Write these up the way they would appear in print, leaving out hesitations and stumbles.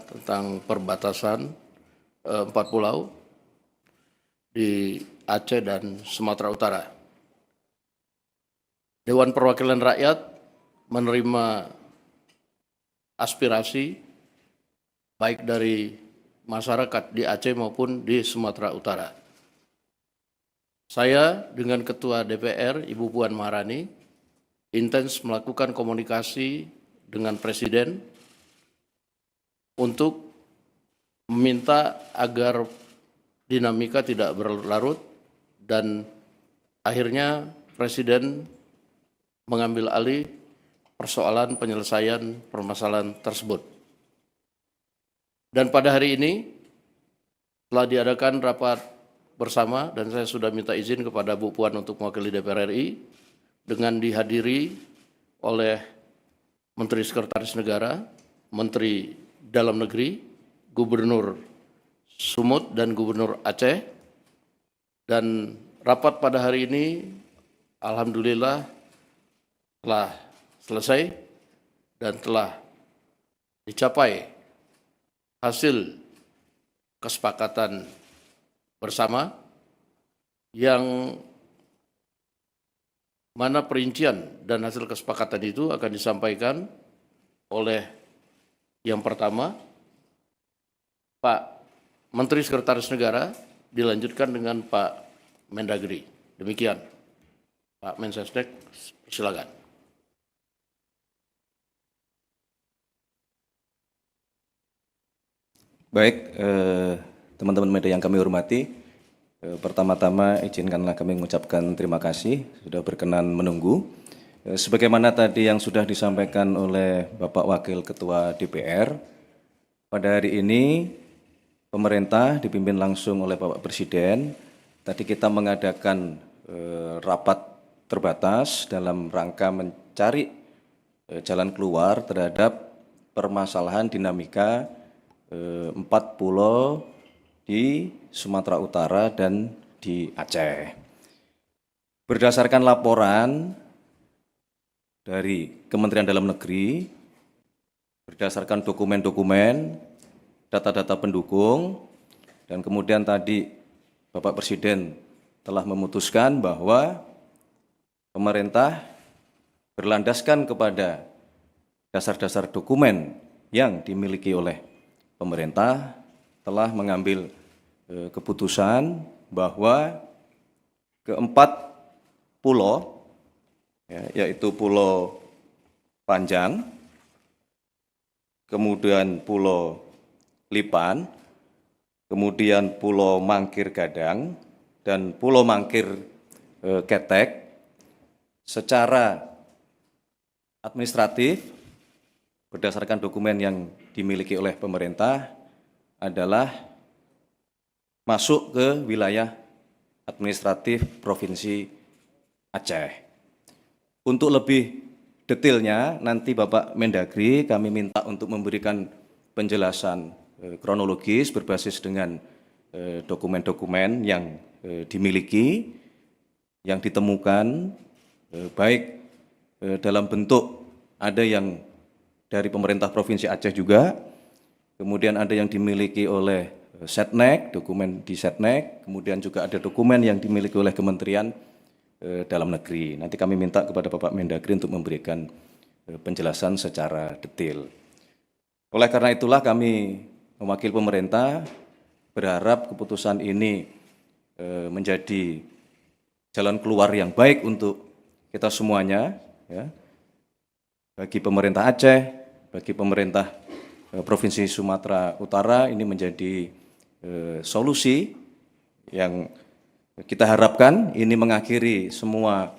tentang perbatasan 4 pulau di Aceh dan Sumatera Utara. Dewan Perwakilan Rakyat menerima aspirasi baik dari masyarakat di Aceh maupun di Sumatera Utara. Saya dengan Ketua DPR, Ibu Puan Maharani, intens melakukan komunikasi dengan Presiden untuk meminta agar dinamika tidak berlarut dan akhirnya Presiden mengambil alih persoalan penyelesaian permasalahan tersebut. Dan pada hari ini telah diadakan rapat bersama dan saya sudah minta izin kepada Bu Puan untuk mewakili DPR RI dengan dihadiri oleh Menteri Sekretaris Negara, Menteri Dalam Negeri, Gubernur Sumut dan Gubernur Aceh. Dan rapat pada hari ini alhamdulillah telah selesai dan telah dicapai hasil kesepakatan bersama yang mana perincian dan hasil kesepakatan itu akan disampaikan oleh yang pertama Pak Menteri Sekretaris Negara, dilanjutkan dengan Pak Mendagri. Demikian, Pak Mensesnek, silakan. Baik, teman-teman media yang kami hormati, pertama-tama izinkanlah kami mengucapkan terima kasih sudah berkenan menunggu. Sebagaimana tadi yang sudah disampaikan oleh Bapak Wakil Ketua DPR, pada hari ini pemerintah dipimpin langsung oleh Bapak Presiden. Tadi kita mengadakan rapat terbatas dalam rangka mencari jalan keluar terhadap permasalahan dinamika 4 pulau di Sumatera Utara dan di Aceh. Berdasarkan laporan dari Kementerian Dalam Negeri, berdasarkan dokumen-dokumen, data-data pendukung, dan kemudian tadi Bapak Presiden telah memutuskan bahwa pemerintah berlandaskan kepada dasar-dasar dokumen yang dimiliki oleh pemerintah telah mengambil keputusan bahwa keempat pulau, yaitu Pulau Panjang, kemudian Pulau Lipan, kemudian Pulau Mangkir Gadang, dan Pulau Mangkir Ketek, secara administratif berdasarkan dokumen yang dimiliki oleh pemerintah adalah masuk ke wilayah administratif Provinsi Aceh. Untuk lebih detailnya nanti Bapak Mendagri kami minta untuk memberikan penjelasan kronologis berbasis dengan dokumen-dokumen yang dimiliki, yang ditemukan, baik dalam bentuk ada yang dari pemerintah Provinsi Aceh juga, kemudian ada yang dimiliki oleh Setnek, dokumen di Setnek, kemudian juga ada dokumen yang dimiliki oleh Kementerian Dalam Negeri. Nanti kami minta kepada Bapak Mendagri untuk memberikan penjelasan secara detail. Oleh karena itulah kami mewakili pemerintah berharap keputusan ini menjadi jalan keluar yang baik untuk kita semuanya, ya, bagi pemerintah Aceh, bagi pemerintah Provinsi Sumatera Utara. Ini menjadi solusi yang kita harapkan ini mengakhiri semua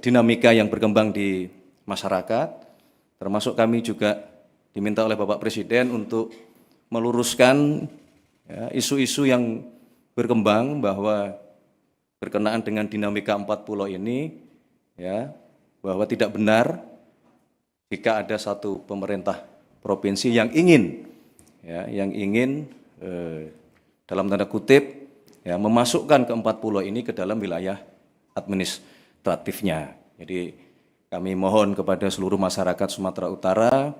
dinamika yang berkembang di masyarakat, termasuk kami juga diminta oleh Bapak Presiden untuk meluruskan isu-isu yang berkembang bahwa berkenaan dengan dinamika 4 pulau ini, ya, bahwa tidak benar jika ada satu pemerintah provinsi yang ingin, ya, dalam tanda kutip, ya, memasukkan keempat pulau ini ke dalam wilayah administratifnya. Jadi kami mohon kepada seluruh masyarakat Sumatera Utara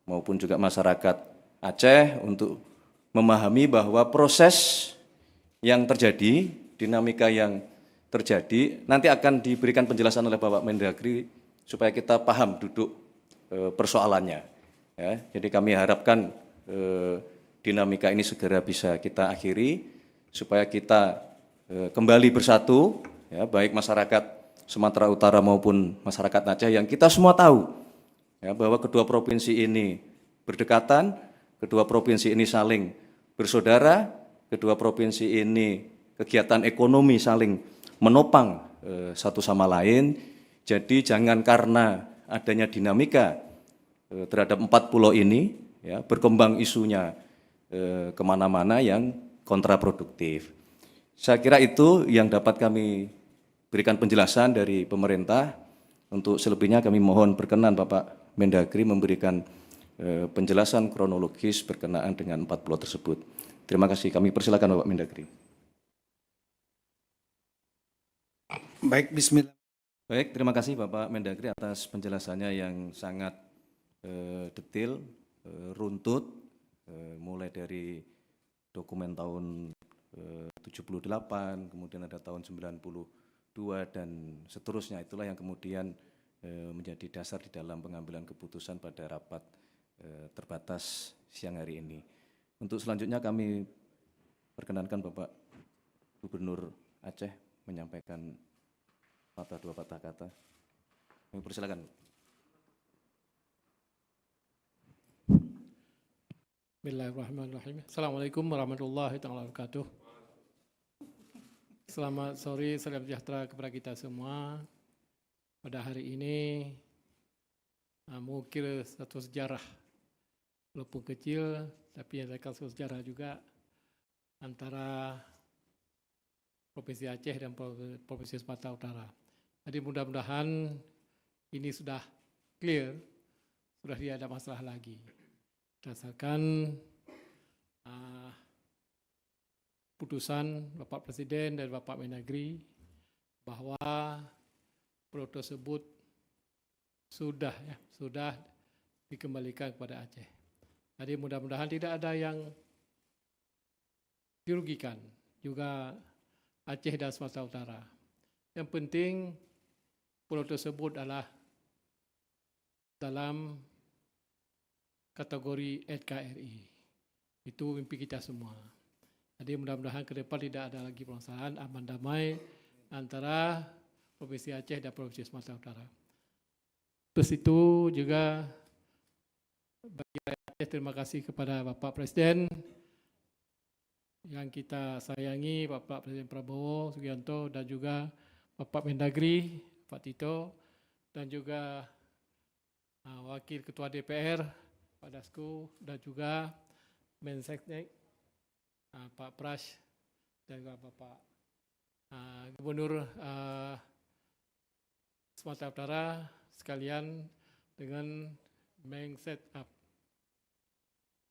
maupun juga masyarakat Aceh untuk memahami bahwa proses yang terjadi, dinamika yang terjadi, nanti akan diberikan penjelasan oleh Bapak Mendagri supaya kita paham duduk persoalannya. Ya, jadi kami harapkan dinamika ini segera bisa kita akhiri supaya kita kembali bersatu, ya, baik masyarakat Sumatera Utara maupun masyarakat Aceh yang kita semua tahu ya, bahwa kedua provinsi ini berdekatan, kedua provinsi ini saling bersaudara, kedua provinsi ini kegiatan ekonomi saling menopang satu sama lain. Jadi jangan karena adanya dinamika terhadap 4 pulau ini, ya, berkembang isunya kemana-mana yang kontraproduktif. Saya kira itu yang dapat kami berikan penjelasan dari pemerintah. Untuk selebihnya kami mohon berkenan Bapak Mendagri memberikan penjelasan kronologis berkenaan dengan 4 pulau tersebut. Terima kasih. Kami persilakan Bapak Mendagri. Baik, bismillah. Baik, terima kasih Bapak Mendagri atas penjelasannya yang sangat detail, runtut, mulai dari dokumen tahun 78, kemudian ada tahun 92 dan seterusnya. Itulah yang kemudian menjadi dasar di dalam pengambilan keputusan pada rapat terbatas siang hari ini. Untuk selanjutnya kami perkenankan Bapak Gubernur Aceh menyampaikan dua patah kata. Kami persilakan. Bismillahirrahmanirrahim. Assalamualaikum warahmatullahi wabarakatuh. Selamat sore, salam sejahtera kepada kita semua. Pada hari ini, mungkin satu sejarah, walaupun kecil, tapi ada satu sejarah juga antara Provinsi Aceh dan Provinsi Sumatera Utara. Jadi mudah-mudahan ini sudah clear, sudah tidak ada masalah lagi. Berdasarkan putusan Bapak Presiden dan Bapak Mendagri bahwa pulau tersebut sudah dikembalikan kepada Aceh. Jadi mudah-mudahan tidak ada yang dirugikan, juga Aceh dan Sumatera Utara. Yang penting pulau tersebut adalah dalam kategori NKRI. Itu mimpi kita semua. Jadi mudah-mudahan ke depan tidak ada lagi permasalahan, aman damai antara Provinsi Aceh dan Provinsi Sumatera Utara. Terus itu juga bagi rakyat Aceh, terima kasih kepada Bapak Presiden yang kita sayangi, Bapak Presiden Prabowo Subianto, dan juga Bapak Mendagri, Pak Tito, dan juga Wakil Ketua DPR, Pak Dasko, dan juga Menseknek, Pak Prash, dan juga Bapak Gubernur Sumatera Utara sekalian dengan Meng Setup.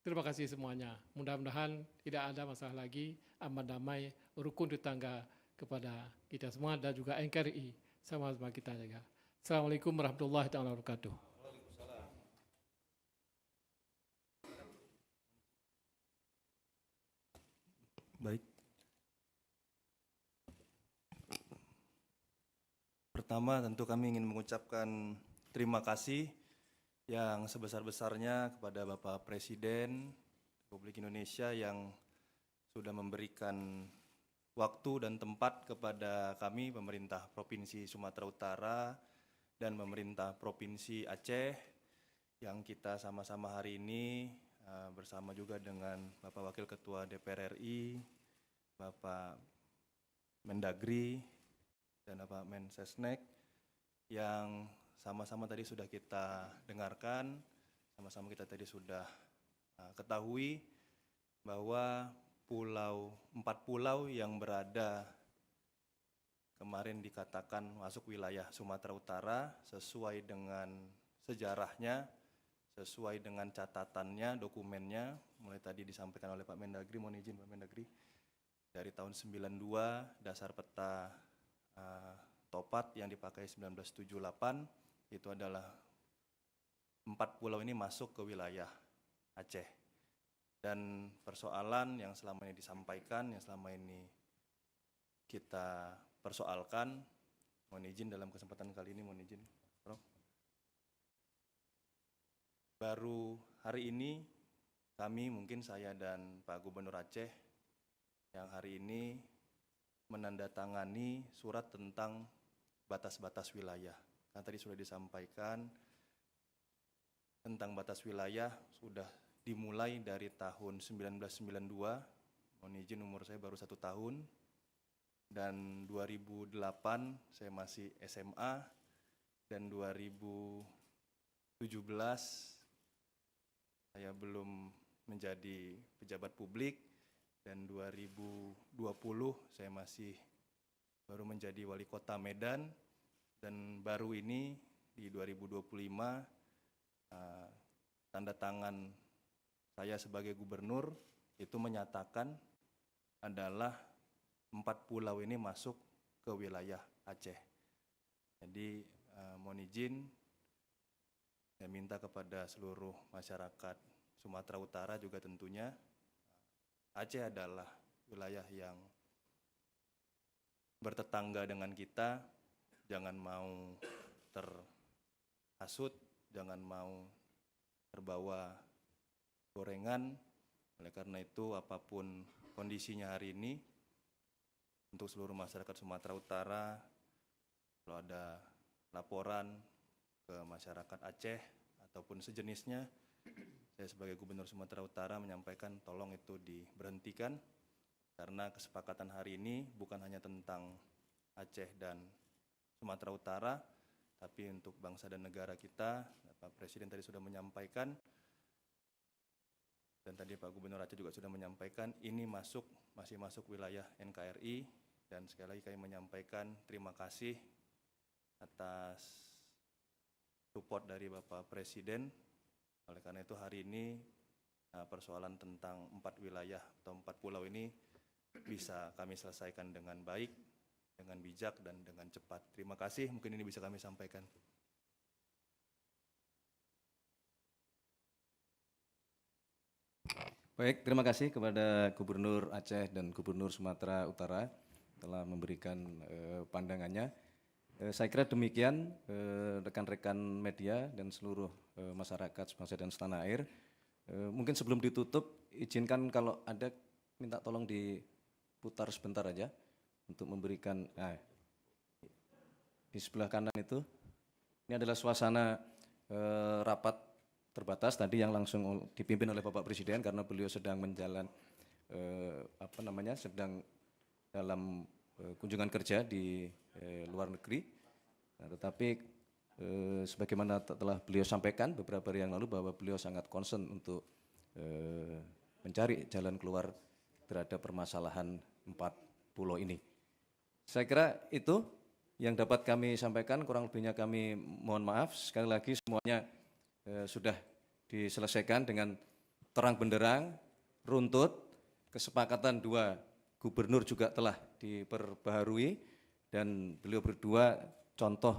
Terima kasih semuanya. Mudah-mudahan tidak ada masalah lagi, aman damai, rukun tetangga kepada kita semua dan juga NKRI sama-sama kita jaga. Assalamualaikum warahmatullahi wabarakatuh. Baik. Pertama tentu kami ingin mengucapkan terima kasih yang sebesar-besarnya kepada Bapak Presiden Republik Indonesia yang sudah memberikan waktu dan tempat kepada kami, pemerintah Provinsi Sumatera Utara dan pemerintah Provinsi Aceh, yang kita sama-sama hari ini bersama juga dengan Bapak Wakil Ketua DPR RI, Bapak Mendagri, dan Bapak Mensesnek, yang sama-sama tadi sudah kita dengarkan, sama-sama kita tadi sudah ketahui bahwa 4 pulau yang berada kemarin dikatakan masuk wilayah Sumatera Utara sesuai dengan sejarahnya, sesuai dengan catatannya, dokumennya, mulai tadi disampaikan oleh Pak Mendagri, mohon izin Pak Mendagri, dari tahun 92, dasar peta Topat yang dipakai 1978, itu adalah 4 pulau ini masuk ke wilayah Aceh. dan persoalan yang selama ini disampaikan, yang selama ini kita persoalkan. Mohon izin dalam kesempatan kali ini, mohon izin, Prof. Baru hari ini kami, mungkin saya dan Pak Gubernur Aceh, yang hari ini menandatangani surat tentang batas-batas wilayah. Kan tadi sudah disampaikan tentang batas wilayah sudah dimulai dari tahun 1992, mohon izin umur saya baru 1 tahun, dan 2008 saya masih SMA, dan 2017 saya belum menjadi pejabat publik, dan 2020 saya masih baru menjadi wali kota Medan, dan baru ini di 2025 tanda tangan saya sebagai gubernur itu menyatakan adalah 4 pulau ini masuk ke wilayah Aceh. Jadi mohon izin, saya minta kepada seluruh masyarakat Sumatera Utara juga tentunya, Aceh adalah wilayah yang bertetangga dengan kita, jangan mau terhasut, jangan mau terbawa gorengan. Oleh karena itu, apapun kondisinya hari ini, untuk seluruh masyarakat Sumatera Utara, kalau ada laporan ke masyarakat Aceh ataupun sejenisnya, saya sebagai Gubernur Sumatera Utara menyampaikan tolong itu diberhentikan, karena kesepakatan hari ini bukan hanya tentang Aceh dan Sumatera Utara, tapi untuk bangsa dan negara kita. Pak Presiden tadi sudah menyampaikan, dan tadi Pak Gubernur Aceh juga sudah menyampaikan, ini masih masuk wilayah NKRI, dan sekali lagi kami menyampaikan terima kasih atas support dari Bapak Presiden. Oleh karena itu hari ini persoalan tentang 4 wilayah atau 4 pulau ini bisa kami selesaikan dengan baik, dengan bijak, dan dengan cepat. Terima kasih, mungkin ini bisa kami sampaikan. Baik, terima kasih kepada Gubernur Aceh dan Gubernur Sumatera Utara telah memberikan pandangannya. Saya kira demikian rekan-rekan media dan seluruh masyarakat sebangsa dan setanah air. Mungkin sebelum ditutup, izinkan kalau ada minta tolong diputar sebentar aja untuk memberikan, di sebelah kanan itu, ini adalah suasana rapat terbatas tadi yang langsung dipimpin oleh Bapak Presiden karena beliau sedang sedang dalam kunjungan kerja di luar negeri. Nah, tetapi sebagaimana telah beliau sampaikan beberapa hari yang lalu bahwa beliau sangat concern untuk mencari jalan keluar terhadap permasalahan 4 pulau ini. Saya kira itu yang dapat kami sampaikan, kurang lebihnya kami mohon maaf. Sekali lagi semuanya sudah diselesaikan dengan terang benderang, runtut, kesepakatan 2 gubernur juga telah diperbaharui, dan beliau berdua contoh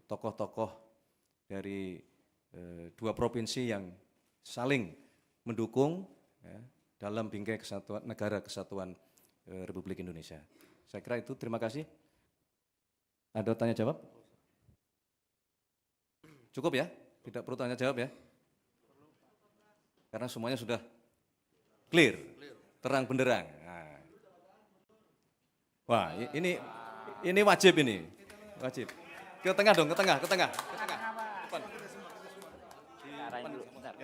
tokoh-tokoh dari 2 provinsi yang saling mendukung dalam bingkai kesatuan negara kesatuan Republik Indonesia. Saya kira itu, terima kasih. Ada tanya jawab? Cukup ya? Tidak perlu tanya jawab ya? Karena semuanya sudah clear, terang benderang. Nah. Wah, ini wajib ini, wajib. Ke tengah dong, ke tengah. Depan. Arahin dulu, bentar.